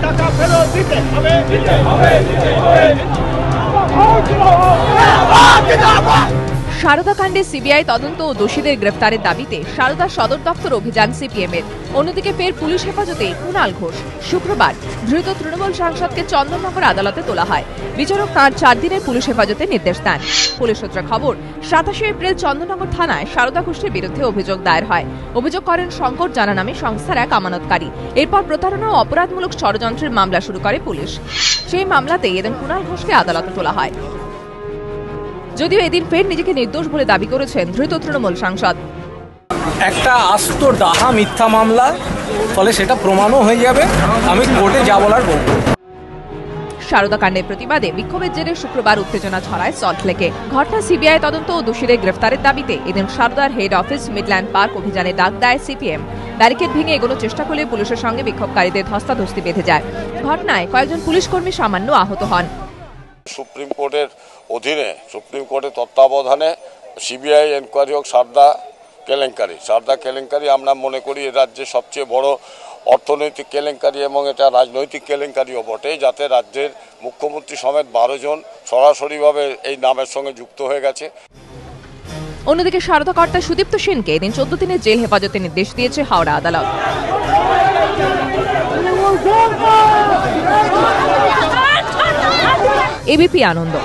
টাকা ফেরত দিতে হবে। সারদা কাণ্ডে সিবিআই তদন্ত ও দোষীদের গ্রেফতারের দাবিতে সারদা সদর দপ্তর অভিযান সিপিএম-এর। অন্যদিকে ফের পুলিশ হেফাজতে কুণাল ঘোষ। শুক্রবার ধৃত তৃণমূল সাংসদকে চন্দননগর আদালতে তোলা হয়। বিচারক তাঁর 4 দিনের পুলিশ হেফাজতে নির্দেশ দেন। পুলিশ সূত্রে খবর, 27 এপ্রিল চন্দননগর থানায় সারদা ঘোষের বিরুদ্ধে অভিযোগ দায়ের হয়। অভিযোগ করেন শঙ্কর জানা নামে সংস্থার এক আমানতকারী। এরপর প্রতারণা ও অপরাধমূলক ষড়যন্ত্রের মামলা শুরু করে পুলিশ। সেই মামলাতেই এদিন কুণাল ঘোষকে আদালতে তোলা হয়। যদিও এদিন ফের নিজেকে নির্দোষ বলে দাবি করেছেন ধৃত তৃণমূল সাংসদ। একটা আস্ত ডাহা মিথ্যা মামলা, ফলে সেটা প্রমাণও হয়ে যাবে। আমি কোর্টে যা বলার বলবো। সারদা কাণ্ডের প্রতিবাদে বিক্ষোভের জেরে শুক্রবার উত্তেজনা ছড়ায় সল্টলেকে। ঘটনা সিবিআই তদন্ত ও দোষীদের গ্রেফতারের দাবিতে এদিন সারদার হেড অফিস মিডল্যান্ড পার্ক অভিযানে ডাক দেয় সিপিএম। ব্যারিকেড ভেঙে এগোনোর চেষ্টা করলে পুলিশের সঙ্গে বিক্ষোভকারীদের ধস্তাধস্তি বেঁধে যায়। ঘটনায় কয়েকজন পুলিশ কর্মী সামান্য আহত হন। সুপ্রিম কোর্টের অধীনে, সুপ্রিম কোর্টের তত্ত্বাবধানে সিবিআই এনকোয়ারি হোক সারদা কেলেঙ্কারি আমরা মনে করি এ রাজ্যের সবচেয়ে বড় অর্থনৈতিক কেলেঙ্কারি এবং এটা রাজনৈতিক কেলেঙ্কারিও বটে, যাতে রাজ্যের মুখ্যমন্ত্রী সমেত 12 জন সরাসরিভাবে এই নামের সঙ্গে যুক্ত হয়ে গেছে। অন্যদিকে সারদা কর্তা সুদীপ্ত সেনকে এদিন 14 দিনের জেল হেফাজতে নির্দেশ দিয়েছে হাওড়া আদালত। এবিপি আনন্দ।